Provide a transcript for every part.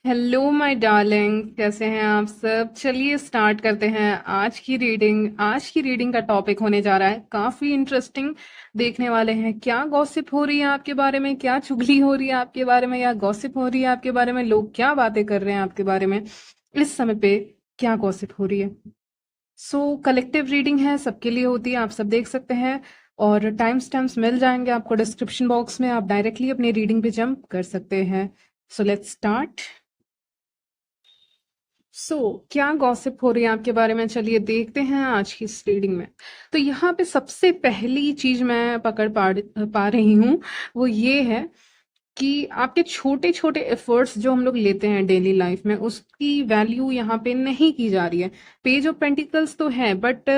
Hello my darling, कैसे हैं आप सब। चलिए स्टार्ट करते हैं आज की रीडिंग का टॉपिक होने जा रहा है काफी इंटरेस्टिंग। देखने वाले हैं क्या गॉसिप हो रही है आपके बारे में, क्या चुगली हो रही है आपके बारे में, या गॉसिप हो रही है आपके बारे में, लोग क्या बातें कर रहे हैं आपके बारे में इस समय पे, क्या गॉसिप हो रही है। सो कलेक्टिव रीडिंग है, सबके लिए होती है, आप सब देख सकते हैं। और टाइम स्टैम्प्स मिल जाएंगे आपको डिस्क्रिप्शन बॉक्स में, आप डायरेक्टली अपनी रीडिंग पे जंप कर सकते हैं। So let's start. क्या गॉसिप हो रही है आपके बारे में, चलिए देखते हैं आज की इस रीडिंग में। तो यहाँ पे सबसे पहली चीज मैं पा रही हूँ, वो ये है कि आपके छोटे छोटे एफर्ट्स जो हम लोग लेते हैं डेली लाइफ में, उसकी वैल्यू यहाँ पे नहीं की जा रही है। पेज ऑफ पेंटिकल्स तो है, बट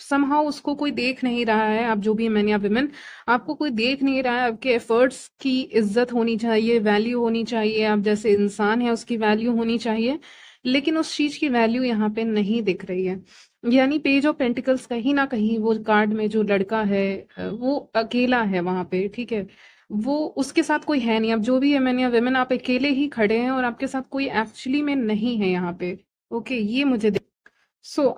समहाउ उसको कोई देख नहीं रहा है। आप जो भी मैन या विमेन, आपको कोई देख नहीं रहा है। आपके एफर्ट्स की इज्जत होनी चाहिए, वैल्यू होनी चाहिए, आप जैसे इंसान है उसकी वैल्यू होनी चाहिए। लेकिन उस चीज की वैल्यू यहाँ पे नहीं दिख रही है। यानी पेज ऑफ पेंटिकल्स कहीं ना कहीं वो कार्ड में जो लड़का है, वो अकेला है वहां पे, ठीक है। वो उसके साथ कोई है नहीं। अब जो भी है मैन या वेमेन, आप अकेले ही खड़े हैं और आपके साथ कोई एक्चुअली में नहीं है यहाँ पे। ओके, ये मुझे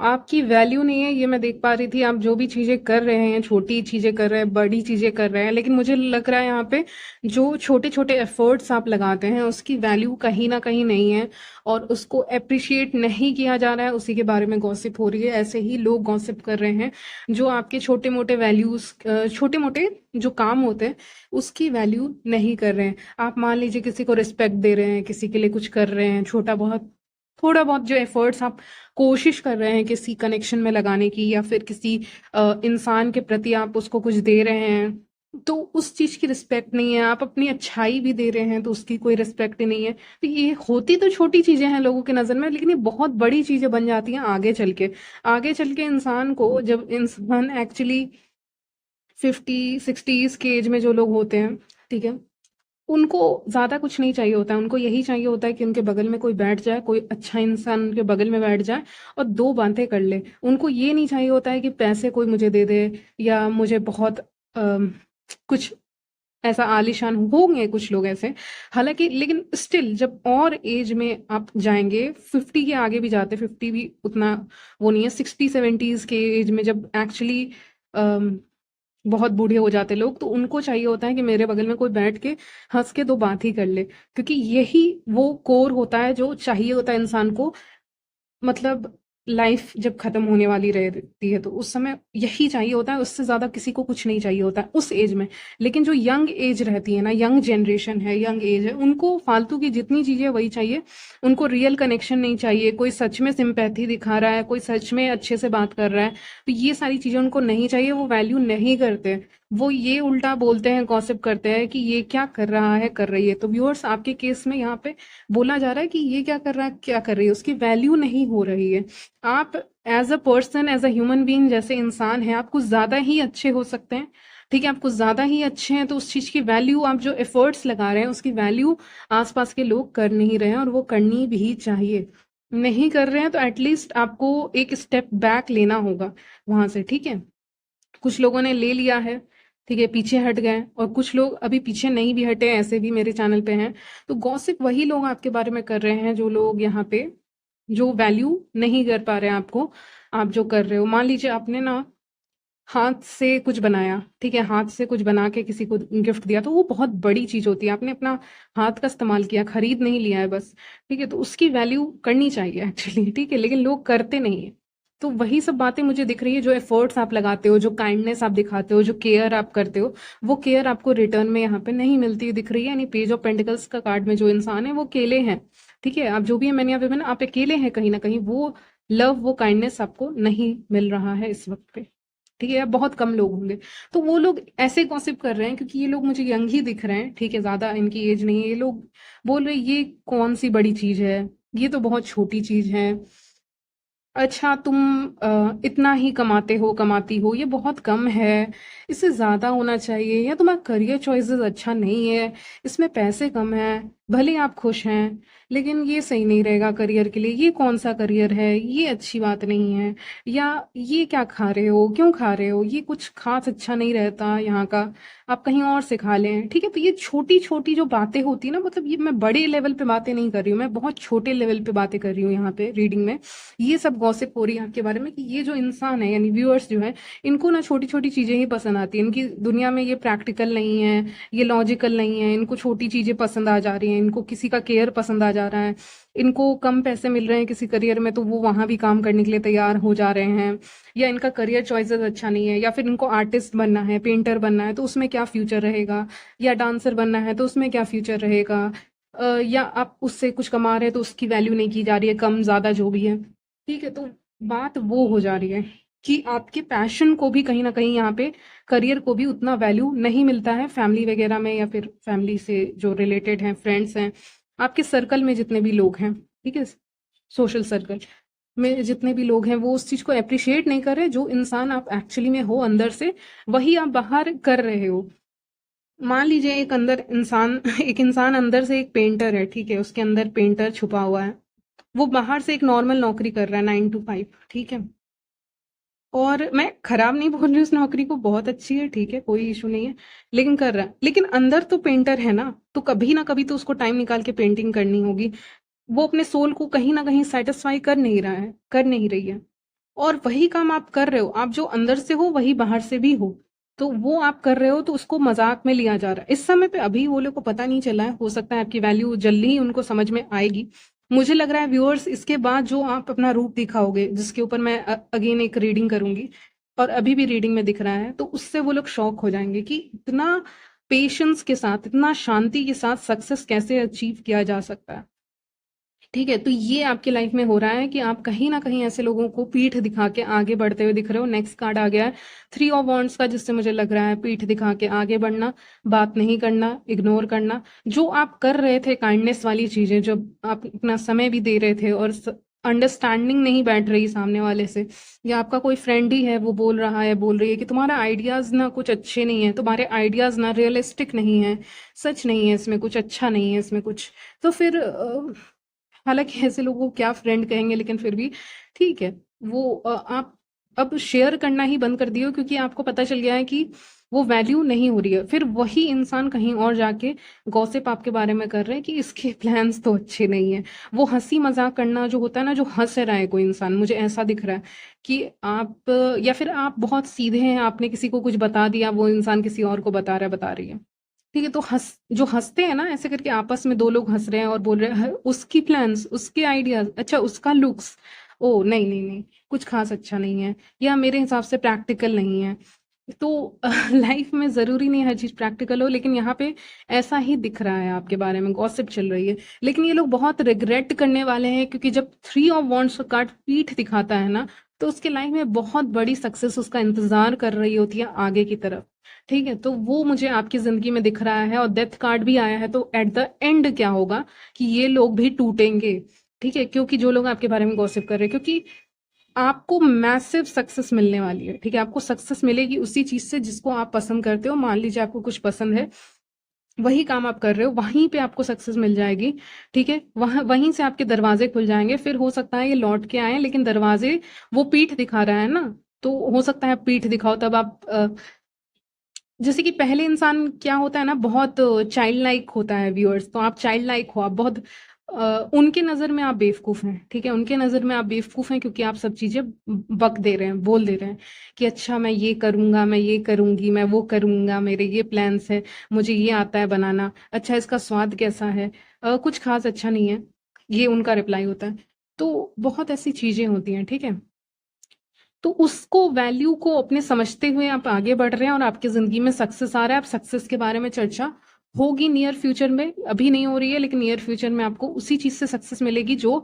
आपकी वैल्यू नहीं है, ये मैं देख पा रही थी। आप जो भी चीजें कर रहे हैं, छोटी चीजें कर रहे हैं, बड़ी चीजें कर रहे हैं, लेकिन मुझे लग रहा है यहाँ पे जो छोटे छोटे एफर्ट्स आप लगाते हैं उसकी वैल्यू कहीं ना कहीं नहीं है, और उसको अप्रिशिएट नहीं किया जा रहा है। उसी के बारे में गॉसिप हो रही है। ऐसे ही लोग गॉसिप कर रहे हैं जो आपके छोटे मोटे वैल्यूज, छोटे मोटे जो काम होते हैं उसकी वैल्यू नहीं कर रहे हैं। आप मान लीजिए किसी को रिस्पेक्ट दे रहे हैं, किसी के लिए कुछ कर रहे हैं, छोटा बहुत, थोड़ा बहुत जो एफर्ट्स आप कोशिश कर रहे हैं किसी कनेक्शन में लगाने की, या फिर किसी इंसान के प्रति आप उसको कुछ दे रहे हैं, तो उस चीज की रिस्पेक्ट नहीं है। आप अपनी अच्छाई भी दे रहे हैं तो उसकी कोई रिस्पेक्ट ही नहीं है। तो ये होती तो छोटी चीजें हैं लोगों की नजर में, लेकिन ये बहुत बड़ी चीजें बन जाती हैं आगे चल के। आगे चल के इंसान को, जब इंसान एक्चुअली 50 60s के एज में जो लोग होते हैं, ठीक है, उनको ज्यादा कुछ नहीं चाहिए होता है। उनको यही चाहिए होता है कि उनके बगल में कोई बैठ जाए, कोई अच्छा इंसान उनके बगल में बैठ जाए और दो बातें कर ले। उनको ये नहीं चाहिए होता है कि पैसे कोई मुझे दे दे, या मुझे बहुत कुछ ऐसा आलीशान। होंगे कुछ लोग ऐसे, हालांकि, लेकिन स्टिल जब और एज में आप जाएंगे, 50 के आगे भी जाते, 50 भी उतना वो नहीं है, 60 70s के एज में जब एक्चुअली बहुत बूढ़े हो जाते लोग, तो उनको चाहिए होता है कि मेरे बगल में कोई बैठ के हंस के दो बात ही कर ले, क्योंकि यही वो कोर होता है जो चाहिए होता है इंसान को। मतलब लाइफ जब खत्म होने वाली रहती है तो उस समय यही चाहिए होता है, उससे ज्यादा किसी को कुछ नहीं चाहिए होता है उस एज में। लेकिन जो यंग एज रहती है ना, यंग जनरेशन है, यंग एज है, उनको फालतू की जितनी चीजें वही चाहिए। उनको रियल कनेक्शन नहीं चाहिए, कोई सच में सिंपैथी दिखा रहा है, कोई सच में अच्छे से बात कर रहा है, तो ये सारी चीजें उनको नहीं चाहिए। वो वैल्यू नहीं करते। वो ये उल्टा बोलते हैं, गॉसिप करते हैं कि ये क्या कर रहा है, कर रही है। तो व्यूअर्स, आपके केस में यहाँ पे बोला जा रहा है कि ये क्या कर रहा है, क्या कर रही है, उसकी वैल्यू नहीं हो रही है। आप as a person, as a human being, जैसे इंसान है, आप कुछ ज्यादा ही अच्छे हो सकते हैं। ठीक है, आप कुछ ज्यादा ही अच्छे हैं, तो उस चीज की वैल्यू, आप जो एफर्ट्स लगा रहे हैं उसकी वैल्यू आसपास के लोग कर नहीं रहे हैं, और वो करनी भी चाहिए। नहीं कर रहे हैं तो एटलीस्ट आपको एक स्टेप बैक लेना होगा वहां से, ठीक है। कुछ लोगों ने ले लिया है, ठीक है, पीछे हट गए, और कुछ लोग अभी पीछे नहीं भी हटे, ऐसे भी मेरे चैनल पे हैं। तो गॉसिप वही लोग आपके बारे में कर रहे हैं जो लोग यहाँ पे जो वैल्यू नहीं कर पा रहे हैं आपको। आप जो कर रहे हो, मान लीजिए आपने ना हाथ से कुछ बनाया, ठीक है, हाथ से कुछ बना के किसी को गिफ्ट दिया, तो वो बहुत बड़ी चीज होती है। आपने अपना हाथ का इस्तेमाल किया, खरीद नहीं लिया है बस, ठीक है, तो उसकी वैल्यू करनी चाहिए एक्चुअली, ठीक है, लेकिन लोग करते नहीं है। तो वही सब बातें मुझे दिख रही है। जो एफर्ट्स आप लगाते हो, जो काइंडनेस आप दिखाते हो, जो केयर आप करते हो, वो केयर आपको रिटर्न में यहाँ पे नहीं मिलती दिख रही है। यानी पेज ऑफ पेंटिकल्स का कार्ड में जो इंसान है वो अकेले हैं, ठीक है। आप जो भी है, मैन या विमेन, आप अकेले हैं कहीं ना कहीं। वो लव, वो काइंडनेस आपको नहीं मिल रहा है इस वक्त पे, ठीक है, या बहुत कम लोग होंगे। तो वो लोग ऐसे गॉसिप कर रहे हैं क्योंकि ये लोग मुझे यंग ही दिख रहे हैं, ठीक है, ज्यादा इनकी एज नहीं है। ये लोग बोल रहे हैं ये कौन सी बड़ी चीज है, ये तो बहुत छोटी चीज है। अच्छा, तुम इतना ही कमाते हो, कमाती हो, ये बहुत कम है, इससे ज्यादा होना चाहिए, या तुम्हारा करियर चॉइसेस अच्छा नहीं है, इसमें पैसे कम है। भले आप खुश हैं, लेकिन ये सही नहीं रहेगा करियर के लिए, ये कौन-सा करियर है, ये अच्छी बात नहीं है, या ये क्या खा रहे हो, क्यों खा रहे हो, ये कुछ ख़ास अच्छा नहीं रहता यहाँ का, आप कहीं और से खा लें, ठीक है? तो ये छोटी-छोटी जो बातें होती हैं ना, मतलब ये मैं बड़े लेवल पे बातें नहीं कर रही हूँ, मैं बहुत छोटे लेवल पे बातें कर रही हूँ यहाँ पे रीडिंग में। ये सब गॉसिप हो रही है आपके बारे में कि ये जो इंसान है यानी व्यूअर्स जो हैं, इनको ना छोटी-छोटी चीज़ें ही पसंद आती हैं, इनकी दुनिया में ये प्रैक्टिकल नहीं है, ये लॉजिकल नहीं है, इनको छोटी चीज़ें पसंद आ जा रही हैं, इनको किसी का केयर पसंद आ जा रहा है, इनको कम पैसे मिल रहे हैं किसी करियर में तो वो वहाँ भी काम करने के लिए तैयार हो जा रहे हैं, या इनका करियर चॉइसेस अच्छा नहीं है, या फिर इनको आर्टिस्ट बनना है, पेंटर बनना है तो उसमें क्या फ्यूचर रहेगा, या डांसर बनना है तो उसमें क्या फ्यूचर रहेगा, या आप उससे कुछ कमा रहे हैं तो उसकी वैल्यू नहीं की जा रही है, कम ज़्यादा जो भी है। ठीक है, तो बात वो हो जा रही है कि आपके पैशन को भी कहीं न कहीं यहाँ पे करियर को भी उतना वैल्यू नहीं मिलता है फैमिली वगैरह में, या फिर फैमिली से जो रिलेटेड हैं, फ्रेंड्स हैं, आपके सर्कल में जितने भी लोग हैं, ठीक है? सोशल सर्कल में जितने भी लोग हैं, वो उस चीज़ को एप्रिशिएट नहीं कर रहे, जो इंसान आप एक्चुअली में हो अंदर से, वही आप बाहर कर रहे हो। मान लीजिए एक अंदर इंसान एक इंसान अंदर से एक पेंटर है, ठीक है? उसके अंदर पेंटर छुपा हुआ है। वो बाहर से एक नॉर्मल नौकरी कर रहा है 9 टू 5, ठीक है? और मैं खराब नहीं बोल रही उस नौकरी को, बहुत अच्छी है, ठीक है, कोई इशू नहीं है, लेकिन कर रहा है, लेकिन अंदर तो पेंटर है ना, तो कभी ना कभी तो उसको टाइम निकाल के पेंटिंग करनी होगी। वो अपने सोल को कहीं ना कहीं सेटिस्फाई कर नहीं रहा है, कर नहीं रही है, और वही काम आप कर रहे हो, आप जो अंदर से हो वही बाहर से भी हो, तो वो आप कर रहे हो तो उसको मजाक में लिया जा रहा है इस समय पे। अभी वो लोग को पता नहीं चला है, हो सकता है आपकी वैल्यू जल्दी ही उनको समझ में आएगी। मुझे लग रहा है व्यूअर्स, इसके बाद जो आप अपना रूप दिखाओगे, जिसके ऊपर मैं अगेन एक रीडिंग करूंगी, और अभी भी रीडिंग में दिख रहा है, तो उससे वो लोग शॉक हो जाएंगे कि इतना पेशेंस के साथ, इतना शांति के साथ सक्सेस कैसे अचीव किया जा सकता है। ठीक है, तो ये आपकी लाइफ में हो रहा है कि आप कहीं ना कहीं ऐसे लोगों को पीठ दिखा के आगे बढ़ते हुए दिख रहे हो। नेक्स्ट कार्ड आ गया है 3 ऑफ वॉन्ड्स का, जिससे मुझे लग रहा है पीठ दिखा के आगे बढ़ना, बात नहीं करना, इग्नोर करना, जो आप कर रहे थे काइंडनेस वाली चीजें, जब आप अपना समय भी दे रहे थे और अंडरस्टैंडिंग नहीं बैठ रही सामने वाले से, या आपका कोई फ्रेंड ही है वो बोल रहा है, बोल रही है कि तुम्हारा आइडियाज ना कुछ अच्छे नहीं है, तुम्हारे आइडियाज ना रियलिस्टिक नहीं है, सच नहीं है इसमें कुछ, अच्छा नहीं है इसमें कुछ, तो फिर हालाँकि ऐसे लोगों को क्या फ्रेंड कहेंगे, लेकिन फिर भी ठीक है। वो आप अब शेयर करना ही बंद कर दिए हो, क्योंकि आपको पता चल गया है कि वो वैल्यू नहीं हो रही है। फिर वही इंसान कहीं और जाके गॉसिप आपके बारे में कर रहे हैं कि इसके प्लान्स तो अच्छे नहीं हैं। वो हँसी-मज़ाक करना जो होता है ना, जो हँस रहा है कोई इंसान, मुझे ऐसा दिख रहा है कि आप, या फिर आप बहुत सीधे हैं, आपने किसी को कुछ बता दिया, वो इंसान किसी और को बता रहा है, बता रही है। ठीक है, तो जो हँसते हैं ना ऐसे करके, आपस में 2 लोग हँस रहे हैं और बोल रहे हैं, उसकी प्लान्स, उसके आइडियाज़, अच्छा उसका लुक्स, ओह! नहीं, नहीं, नहीं, कुछ ख़ास अच्छा नहीं है, या मेरे हिसाब से प्रैक्टिकल नहीं है। तो लाइफ में ज़रूरी नहीं हर चीज़ प्रैक्टिकल हो, लेकिन यहाँ पे ऐसा ही दिख रहा है आपके बारे में, गॉसिप चल रही है। लेकिन ये लोग बहुत रिग्रेट करने वाले हैं, क्योंकि जब 3 ऑफ वांड्स का कार्ड पीठ दिखाता है ना, तो उसके लाइफ में बहुत बड़ी सक्सेस उसका इंतज़ार कर रही होती है आगे की तरफ। ठीक है, तो वो मुझे आपकी ज़िंदगी में दिख रहा है, और डेथ कार्ड भी आया है, तो एट द एंड क्या होगा कि ये लोग भी टूटेंगे। ठीक है, क्योंकि जो लोग आपके बारे में गॉसिप कर रहे हैं, क्योंकि आपको मैसिव सक्सेस मिलने वाली है। ठीक है, आपको सक्सेस मिलेगी उसी चीज से जिसको आप पसंद करते हो। मान लीजिए आपको कुछ पसंद है, वही काम आप कर रहे हो, वहीं पे आपको सक्सेस मिल जाएगी। ठीक है, वहां वहीं से आपके दरवाजे खुल जाएंगे। फिर हो सकता है ये लौट के आए, लेकिन दरवाजे, वो पीठ दिखा रहा है ना, तो हो सकता है पीठ दिखाओ, तब आप जैसे कि पहले इंसान क्या होता है ना, बहुत चाइल्ड लाइक होता है व्यूअर्स, तो आप चाइल्ड लाइक हो, आप बहुत उनके नज़र में आप बेवकूफ़ हैं। ठीक है, उनके नज़र में आप बेवकूफ़ हैं, क्योंकि आप सब चीज़ें बक दे रहे हैं, बोल दे रहे हैं कि अच्छा मैं ये करूँगा, मैं ये करूँगी, मैं वो करूँगा, मेरे ये प्लान्स है, मुझे ये आता है बनाना, अच्छा इसका स्वाद कैसा है, कुछ खास अच्छा नहीं है, ये उनका रिप्लाई होता है। तो बहुत ऐसी चीज़ें होती हैं, ठीक है? तो उसको, वैल्यू को अपने समझते हुए आप आगे बढ़ रहे हैं, और आपकी ज़िंदगी में सक्सेस आ रहा है। आप सक्सेस के बारे में चर्चा होगी नियर फ्यूचर में, अभी नहीं हो रही है, लेकिन नियर फ्यूचर में आपको उसी चीज़ से सक्सेस मिलेगी जो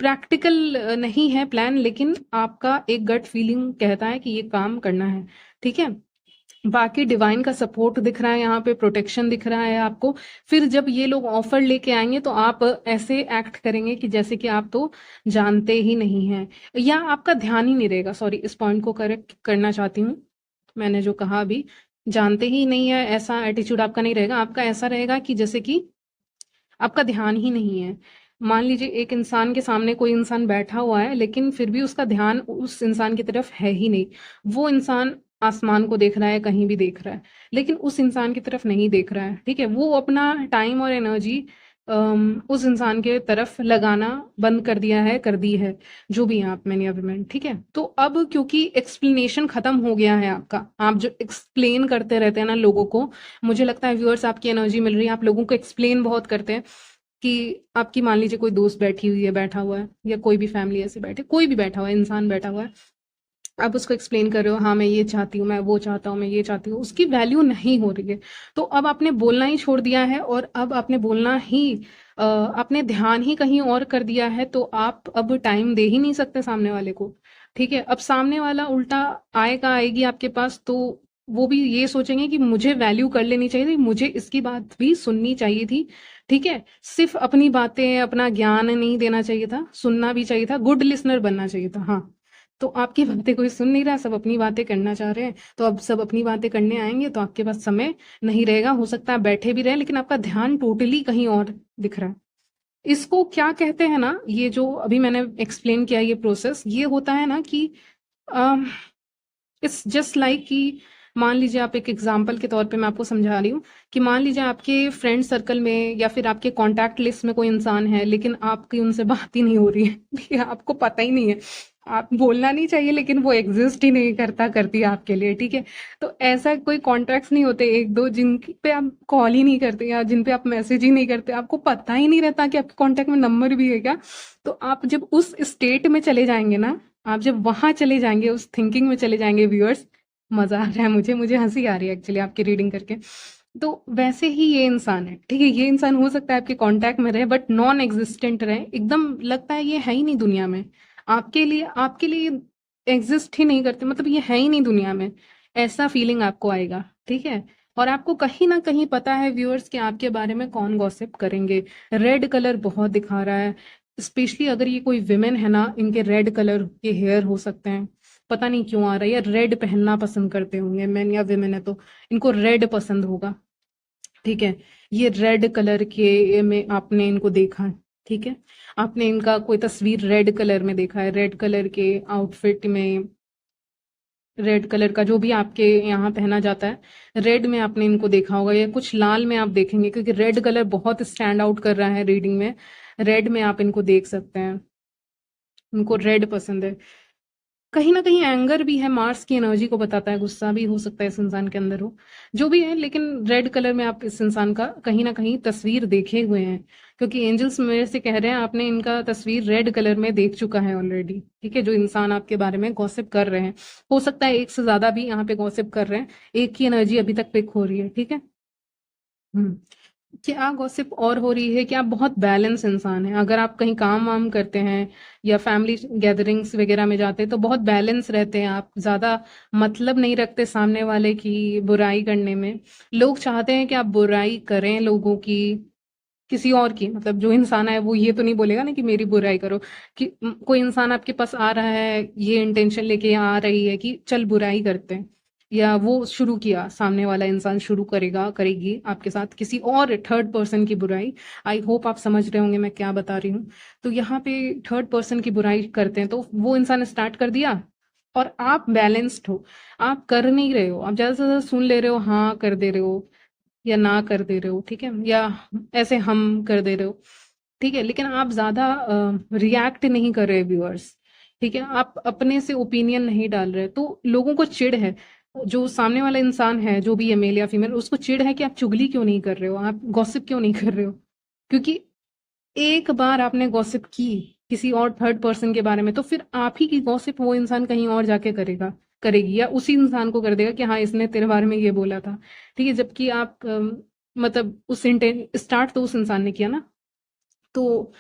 प्रैक्टिकल नहीं है प्लान, लेकिन आपका एक गट फीलिंग कहता है कि ये काम करना है। ठीक है? बाकी डिवाइन का सपोर्ट दिख रहा है यहाँ पे, प्रोटेक्शन दिख रहा है आपको। फिर जब ये लोग ऑफर लेके आएंगे, तो आप ऐसे एक्ट करेंगे कि जैसे कि आप तो जानते ही नहीं हैं, या आपका ध्यान ही नहीं रहेगा। सॉरी, इस पॉइंट को करेक्ट करना चाहती हूँ, मैंने जो कहा अभी, जानते ही नहीं है, ऐसा एटीट्यूड आपका नहीं रहेगा। आपका ऐसा रहेगा कि जैसे कि आपका ध्यान ही नहीं है। मान लीजिए एक इंसान के सामने कोई इंसान बैठा हुआ है, लेकिन फिर भी उसका ध्यान उस इंसान की तरफ है ही नहीं। वो इंसान आसमान को देख रहा है, कहीं भी देख रहा है, लेकिन उस इंसान की तरफ नहीं देख रहा है, ठीक है? वो अपना टाइम और एनर्जी उस इंसान के तरफ लगाना बंद कर दिया है, कर दी है, जो भी हैं आप, मैनी ऑफ वुमेन, ठीक है? तो अब क्योंकि एक्सप्लेनेशन खत्म हो गया है आपका, आप जो एक्सप्लेन करते रहते हैं ना लोगों को, मुझे लगता है व्यूअर्स आपकी एनर्जी मिल रही है, आप लोगों को एक्सप्लेन बहुत करते हैं कि आपकी मान लीजिए कोई दोस्त बैठी हुई है, बैठा हुआ है, या कोई भी फैमिली ऐसे बैठे, कोई भी बैठा हुआ है, इंसान बैठा हुआ है, आप उसको एक्सप्लेन कर रहे हो, हाँ मैं ये चाहती हूँ, मैं वो चाहता हूँ, मैं ये चाहती हूँ, उसकी वैल्यू नहीं हो रही है। तो अब आपने बोलना ही छोड़ दिया है, और अब आपने बोलना ही आपने ध्यान ही कहीं और कर दिया है, तो आप अब टाइम दे ही नहीं सकते सामने वाले को, ठीक है? अब सामने वाला उल्टा आएगा, आएगी आपके पास, तो वो भी ये सोचेंगे कि मुझे वैल्यू कर लेनी चाहिए थी, मुझे इसकी बात भी सुननी चाहिए थी, ठीक है? सिर्फ अपनी बातें, अपना ज्ञान नहीं देना चाहिए था, सुनना भी चाहिए था, गुड लिसनर बनना चाहिए था। हाँ, तो आपकी बातें कोई सुन नहीं रहा, सब अपनी बातें करना चाह रहे हैं, तो अब सब अपनी बातें करने आएंगे तो आपके पास समय नहीं रहेगा, हो सकता है आप बैठे भी रहे, लेकिन आपका ध्यान टोटली कहीं और दिख रहा है। इसको क्या कहते हैं ना, ये जो अभी मैंने एक्सप्लेन किया, ये प्रोसेस ये होता है ना कि इट्स जस्ट लाइक कि मान लीजिए, आप एक एग्जांपल के तौर पे मैं आपको समझा रही हूँ कि मान लीजिए आपके फ्रेंड सर्कल में या फिर आपके कॉन्टैक्ट लिस्ट में कोई इंसान है, लेकिन आपकी उनसे बात ही नहीं हो रही है ठीक है? आपको पता ही नहीं है, आप बोलना नहीं चाहिए, लेकिन वो एग्जिस्ट ही नहीं करता, करती है आपके लिए, ठीक है? तो ऐसा कोई कॉन्टैक्ट्स नहीं होते एक दो जिन पे आप कॉल ही नहीं करते, या जिन पे आप मैसेज ही नहीं करते, आपको पता ही नहीं रहता कि आपके कॉन्टैक्ट में नंबर भी है क्या? तो आप जब उस स्टेट में चले जाएंगे ना, आप जब वहां चले जाएंगे, उस थिंकिंग में चले जाएंगे व्यूअर्स, मजा आ रहा है मुझे हंसी आ रही है एक्चुअली आपकी रीडिंग करके। तो वैसे ही ये इंसान है, ठीक है? ये इंसान हो सकता है आपके कांटेक्ट में रहे, बट नॉन एग्जिस्टेंट रहे, एकदम लगता है ये है ही नहीं दुनिया में, आपके लिए एग्जिस्ट ही नहीं करते, मतलब ये है ही नहीं दुनिया में, ऐसा फीलिंग आपको आएगा, ठीक है? और आपको कहीं ना कहीं पता है व्यूअर्स कि आपके बारे में कौन गॉसिप करेंगे। रेड कलर बहुत दिखा रहा है, स्पेशली अगर ये कोई विमेन है ना, इनके रेड कलर के हेयर हो सकते हैं, पता नहीं क्यों आ रहा है, या रेड पहनना पसंद करते होंगे, मैन या विमेन है तो इनको रेड पसंद होगा, ठीक है? ये रेड कलर के में आपने इनको देखा है, ठीक है? आपने इनका कोई तस्वीर रेड कलर में देखा है, रेड कलर के आउटफिट में, रेड कलर का जो भी आपके यहाँ पहना जाता है, रेड में आपने इनको देखा होगा, या कुछ लाल में आप देखेंगे, क्योंकि रेड कलर बहुत स्टैंड आउट कर रहा है रीडिंग में, रेड में आप इनको देख सकते हैं, इनको रेड पसंद है। कहीं न कहीं एंगर भी है, मार्स की एनर्जी को बताता है, गुस्सा भी हो सकता है इस इंसान के अंदर हो, जो भी है, लेकिन रेड कलर में आप इस इंसान का कहीं न कहीं तस्वीर देखे हुए हैं, क्योंकि एंजल्स मेरे से कह रहे हैं आपने इनका तस्वीर रेड कलर में देख चुका है ऑलरेडी, ठीक है? जो इंसान आपके बारे में गॉसिप कर रहे हैं, हो सकता है एक से ज़्यादा भी यहाँ पे गॉसिप कर रहे हैं, एक की एनर्जी अभी तक पिक हो रही है, ठीक है? हुँ। क्या गॉसिप और हो रही है कि आप बहुत बैलेंस इंसान हैं। अगर आप कहीं काम वाम करते हैं या फैमिली गैदरिंग्स वगैरह में जाते हैं, तो बहुत बैलेंस रहते हैं आप, ज़्यादा मतलब नहीं रखते सामने वाले की बुराई करने में। लोग चाहते हैं कि आप बुराई करें लोगों की, किसी और की, मतलब जो इंसान है वो ये तो नहीं बोलेगा ना कि मेरी बुराई करो, कि कोई इंसान आपके पास आ रहा है ये इंटेंशन लेके आ रही है कि चल बुराई करते हैं, या वो शुरू किया, सामने वाला इंसान शुरू करेगा, करेगी आपके साथ किसी और थर्ड पर्सन की बुराई। आई होप आप समझ रहे होंगे मैं क्या बता रही हूँ। तो यहाँ पे थर्ड पर्सन की बुराई करते हैं, तो वो इंसान स्टार्ट कर दिया, और आप बैलेंस्ड हो, आप कर नहीं रहे हो, आप ज्यादा से ज्यादा सुन ले रहे हो, हाँ कर दे रहे हो, या ना कर दे रहे हो, ठीक है? या ऐसे हम कर दे रहे हो, ठीक है? लेकिन आप ज्यादा रिएक्ट नहीं कर रहे व्यूअर्स, ठीक है? आप अपने से ओपिनियन नहीं डाल रहे, तो लोगों को चिढ़ है, जो सामने वाला इंसान है, जो भी है मेल या फीमेल, उसको चिढ़ है कि आप चुगली क्यों नहीं कर रहे हो, आप गॉसिप क्यों नहीं कर रहे हो, क्योंकि एक बार आपने गॉसिप की किसी और थर्ड पर्सन के बारे में, तो फिर आप ही की गॉसिप वो इंसान कहीं और जाके करेगा, करेगी, या उसी इंसान को कर देगा कि हाँ इसने तेरे बारे में ये बोला था, ठीक है? जबकि आप मतलब उस इंटेंट स्टार्ट तो उस इंसान ने किया ना। तो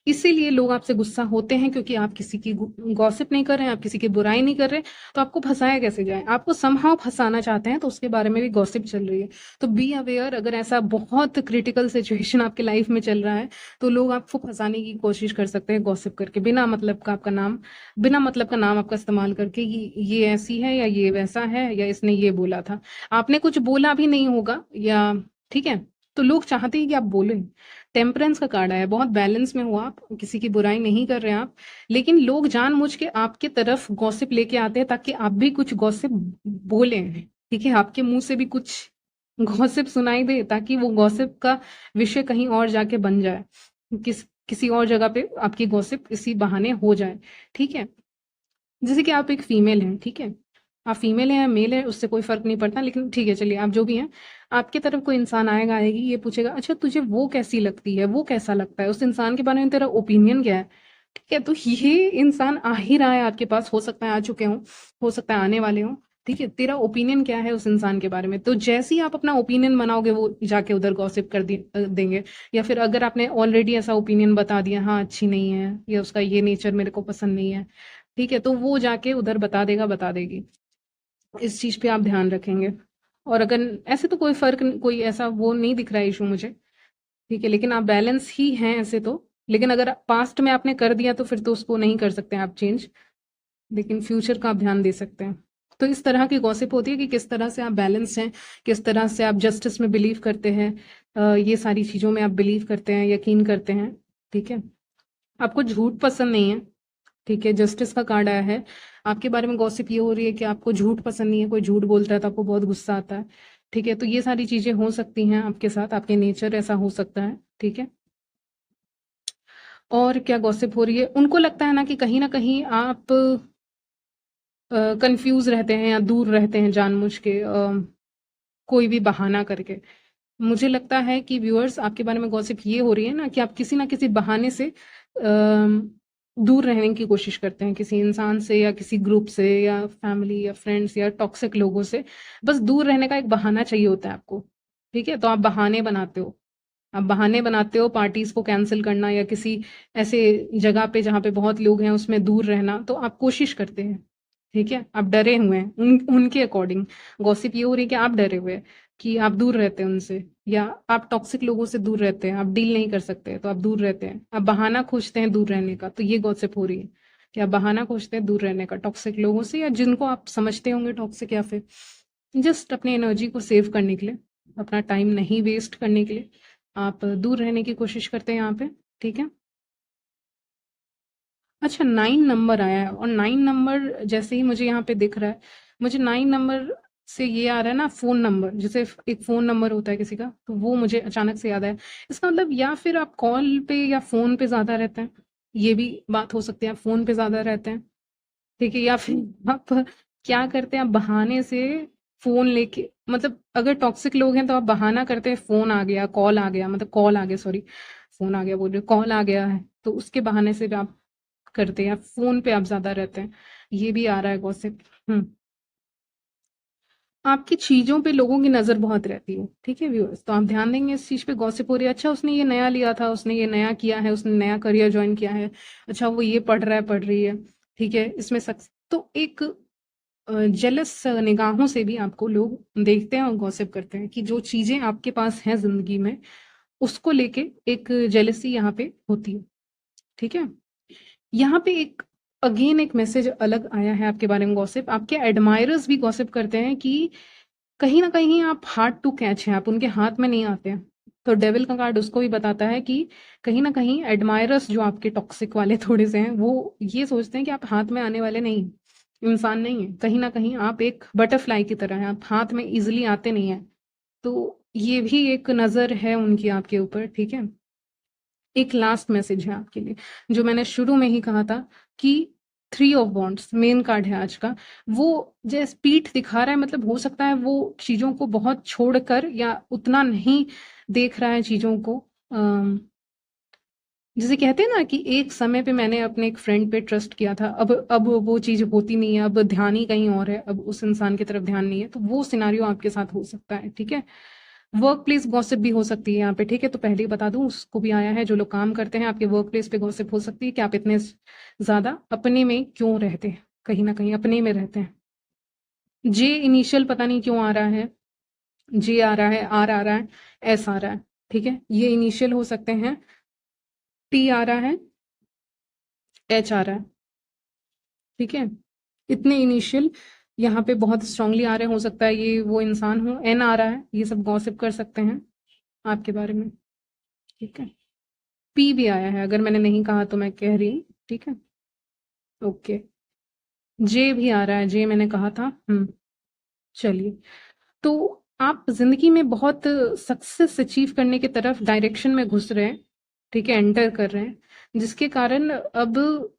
इसीलिए लोग आपसे गुस्सा होते हैं, क्योंकि आप किसी की गॉसिप नहीं कर रहे हैं, आप किसी की बुराई नहीं कर रहे, तो आपको फंसाया कैसे जाए, आपको समहाउ फंसाना चाहते हैं, तो उसके बारे में भी गॉसिप चल रही है। तो बी अवेयर, अगर ऐसा बहुत क्रिटिकल सिचुएशन आपके लाइफ में चल रहा है, तो लोग आपको फंसाने की कोशिश कर सकते हैं गॉसिप करके, बिना मतलब का आपका नाम, बिना मतलब का नाम आपका इस्तेमाल करके, ये ऐसी है या ये वैसा है या इसने ये बोला था, आपने कुछ बोला भी नहीं होगा, या ठीक है, तो लोग चाहते हैं कि आप बोलें। टेम्परेंस का कार्ड आया, बहुत बैलेंस में हो आप, किसी की बुराई नहीं कर रहे हैं आप, लेकिन लोग जानबूझ के आपके तरफ गॉसिप लेके आते हैं ताकि आप भी कुछ गॉसिप बोलें, ठीक है? आपके मुंह से भी कुछ गॉसिप सुनाई दे ताकि वो गॉसिप का विषय कहीं और जाके बन जाए, किसी और जगह पे आपकी गॉसिप इसी बहाने हो जाए, ठीक है? जैसे कि आप एक फीमेल हैं, ठीक है? आप फीमेल हैं या मेल हैं उससे कोई फ़र्क नहीं पड़ता, लेकिन ठीक है चलिए आप जो भी हैं, आपकी तरफ कोई इंसान आएगा, आएगी, ये पूछेगा अच्छा तुझे वो कैसी लगती है, वो कैसा लगता है, उस इंसान के बारे में तेरा ओपिनियन क्या है? ठीक है? तो ये इंसान आ ही रहा है आपके पास, हो सकता है आ चुके हों, हो सकता है आने वाले हों, ठीक है? तेरा ओपिनियन क्या है उस इंसान के बारे में? तो जैसे ही आप अपना ओपिनियन बनाओगे वो जाके उधर गॉसिप कर देंगे, या फिर अगर आपने ऑलरेडी ऐसा ओपिनियन बता दिया, हाँ, अच्छी नहीं है या उसका ये नेचर मेरे को पसंद नहीं है, ठीक है? तो वो जाके उधर बता देगा, बता देगी। इस चीज़ पे आप ध्यान रखेंगे। और अगर ऐसे तो कोई फ़र्क कोई ऐसा वो नहीं दिख रहा है इश्यू मुझे, ठीक है? लेकिन आप बैलेंस ही हैं ऐसे तो, लेकिन अगर पास्ट में आपने कर दिया तो फिर तो उसको नहीं कर सकते आप चेंज, लेकिन फ्यूचर का आप ध्यान दे सकते हैं। तो इस तरह की गॉसिप होती है कि किस तरह से आप बैलेंस हैं, किस तरह से आप जस्टिस में बिलीव करते हैं, ये सारी चीज़ों में आप बिलीव करते हैं, यकीन करते हैं, ठीक है? आपको झूठ पसंद नहीं है, ठीक है? जस्टिस का कार्ड आया है, आपके बारे में गॉसिप ये हो रही है कि आपको झूठ पसंद नहीं है, कोई झूठ बोलता है तो आपको बहुत गुस्सा आता है, ठीक है? तो ये सारी चीज़ें हो सकती हैं आपके साथ, आपके नेचर ऐसा हो सकता है, ठीक है? और क्या गॉसिप हो रही है, उनको लगता है ना कि कहीं न कहीं आप कंफ्यूज रहते हैं या दूर रहते हैं जानबूझ के, कोई भी बहाना करके। मुझे लगता है कि व्यूअर्स आपके बारे में गॉसिप ये हो रही है ना कि आप किसी ना किसी बहाने से दूर रहने की कोशिश करते हैं किसी इंसान से या किसी ग्रुप से या फैमिली या फ्रेंड्स या टॉक्सिक लोगों से। बस दूर रहने का एक बहाना चाहिए होता है आपको, ठीक है? तो आप बहाने बनाते हो। आप बहाने बनाते हो पार्टीज़ को कैंसल करना या किसी ऐसे जगह पे जहाँ पे बहुत लोग हैं उसमें दूर रहना, तो आप कोशिश करते हैं, ठीक है? आप डरे हुए हैं उनके अकॉर्डिंग। गॉसिप ये हो रही है कि आप डरे हुए हैं कि आप दूर रहते हैं उनसे, या आप टॉक्सिक लोगों से दूर रहते हैं, आप डील नहीं कर सकते तो आप दूर रहते हैं। आप बहाना खोजते हैं दूर रहने का, तो ये गॉसिप हो रही है कि आप बहाना खोजते हैं दूर रहने का टॉक्सिक लोगों से या जिनको आप समझते होंगे टॉक्सिक, या फिर जस्ट अपनी एनर्जी को सेव करने के लिए, अपना टाइम नहीं वेस्ट करने के लिए आप दूर रहने की कोशिश करते हैं यहाँ पे, ठीक है? अच्छा, 9 नंबर आया है और 9 नंबर जैसे ही मुझे यहाँ पे दिख रहा है, मुझे 9 नंबर से ये आ रहा है ना फ़ोन नंबर, जैसे एक फ़ोन नंबर होता है किसी का, तो वो मुझे अचानक से याद आया। इसका मतलब या फिर आप कॉल पे या फ़ोन पे ज़्यादा रहते हैं, ये भी बात हो सकती है, आप फ़ोन पे ज़्यादा रहते हैं, ठीक है? या फिर आप क्या करते हैं, आप बहाने से फ़ोन लेके, मतलब अगर टॉक्सिक लोग हैं तो आप बहाना करते हैं फ़ोन आ गया, कॉल आ गया, मतलब कॉल आ गया, सॉरी, फ़ोन आ गया बोल रही हूँ, कॉल आ गया है, तो उसके बहाने से भी आप करते हैं, फ़ोन पे आप ज़्यादा रहते हैं। ये भी आ रहा है गॉसिप। हुँ। आपकी चीज़ों पे लोगों की नज़र बहुत रहती है, ठीक है व्यूअर्स? तो आप ध्यान देंगे इस चीज़ पे, गॉसिप हो रही है, अच्छा उसने ये नया लिया था, उसने ये नया किया है, उसने नया करियर जॉइन किया है, अच्छा वो ये पढ़ रहा है, पढ़ रही है, ठीक है? इसमें सक्स तो एक जेलस निगाहों से भी आपको लोग देखते हैं और गॉसिप करते हैं कि जो चीज़ें आपके पास हैं ज़िंदगी में, उसको लेके एक जेलसी यहाँ पे होती है, ठीक है? यहाँ पे एक अगेन एक मैसेज अलग आया है आपके बारे में गॉसिप, आपके एडमायरर्स भी गॉसिप करते हैं कि कहीं न कहीं आप हार्ड टू कैच हैं, आप उनके हाथ में नहीं आते हैं। तो डेविल का कार्ड उसको भी बताता है कि कहीं न कहीं एडमायरर्स जो आपके टॉक्सिक वाले थोड़े से हैं, वो ये सोचते हैं कि आप हाथ में आने वाले नहीं, इंसान नहीं हैं। कहीं न कहीं आप एक बटरफ्लाई की तरह हैं, आप हाथ में ईज़िली आते नहीं हैं। तो ये भी एक नज़र है उनकी आपके ऊपर, ठीक है? एक लास्ट मैसेज है आपके लिए, जो मैंने शुरू में ही कहा था कि 3 ऑफ वॉन्ड्स मेन कार्ड है आज का, वो जैसे पीठ दिखा रहा है, मतलब हो सकता है वो चीज़ों को बहुत छोड़कर या उतना नहीं देख रहा है चीज़ों को। जिसे कहते हैं ना कि एक समय पे मैंने अपने एक फ्रेंड पे ट्रस्ट किया था, अब वो चीज़ होती नहीं है, अब ध्यान ही कहीं और है, अब उस इंसान की तरफ ध्यान नहीं है, तो वो सिनेरियो आपके साथ हो सकता है, ठीक है? वर्क प्लेस गॉसिप भी हो सकती है यहाँ पे, ठीक है? तो पहले ही बता दूँ उसको भी आया है, जो लोग काम करते हैं आपके वर्क प्लेस पे गॉसिप हो सकती है कि आप इतने ज़्यादा अपने में क्यों रहते हैं, कहीं न कहीं अपने में रहते हैं। जे इनिशियल पता नहीं क्यों आ रहा है, जे आ रहा है, आर आ रहा है, एस आ रहा है, ठीक है? ये इनिशियल हो सकते हैं, टी आ रहा है, एच आ रहा है, ठीक है? इतने इनिशियल यहाँ पे बहुत स्ट्रांगली आ रहे हैं, हो सकता है ये वो इंसान हो, एन आ रहा है, ये सब गॉसिप कर सकते हैं। आपके बारे में, ठीक है। पी भी आया है, अगर मैंने नहीं कहा तो मैं कह रही हूँ, ठीक है। ओके, जे भी आ रहा है, जे मैंने कहा था। चलिए, तो आप ज़िंदगी में बहुत सक्सेस अचीव करने की तरफ डायरेक्शन में घुस रहे हैं, ठीक है, एंटर कर रहे हैं, जिसके कारण अब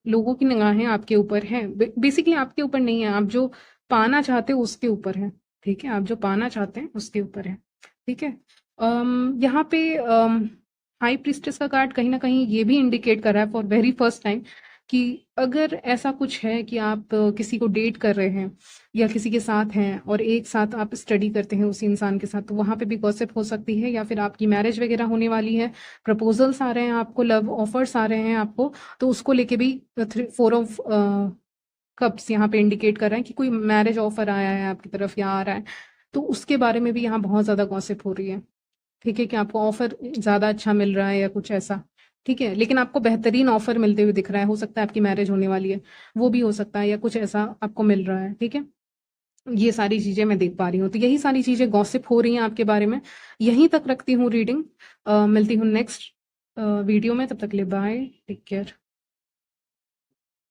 लोगों की निगाहें आपके ऊपर हैं। बेसिकली आपके ऊपर नहीं है, आप जो पाना चाहते हो उसके ऊपर है, ठीक है, आप जो पाना चाहते हैं उसके ऊपर है, ठीक है। यहाँ पे हाई प्रीस्टेस का कार्ड कहीं ना कहीं ये भी इंडिकेट कर रहा है फॉर वेरी फर्स्ट टाइम कि अगर ऐसा कुछ है कि आप किसी को डेट कर रहे हैं या किसी के साथ हैं और एक साथ आप स्टडी करते हैं उसी इंसान के साथ, तो वहाँ पे भी गॉसिप हो सकती है, या फिर आपकी मैरिज वगैरह होने वाली है, प्रपोजल्स आ रहे हैं आपको, लव ऑफर्स आ रहे हैं आपको, तो उसको लेके भी 4 ऑफ कप्स यहाँ पे इंडिकेट कर रहे हैं कि कोई मैरिज ऑफर आया है आपकी तरफ या आ रहा है, तो उसके बारे में भी यहाँ बहुत ज़्यादा गॉसिप हो रही है, ठीक है, कि आपको ऑफर ज़्यादा अच्छा मिल रहा है या कुछ ऐसा, ठीक है, लेकिन आपको बेहतरीन ऑफर मिलते हुए दिख रहा है, हो सकता है आपकी मैरिज होने वाली है, वो भी हो सकता है, या कुछ ऐसा आपको मिल रहा है, ठीक है। ये सारी चीज़ें मैं देख पा रही हूँ, तो यही सारी चीज़ें गॉसिप हो रही हैं आपके बारे में। यहीं तक रखती हूँ रीडिंग, मिलती हूँ नेक्स्ट वीडियो में, तब तक के लिए बाय, टेक केयर।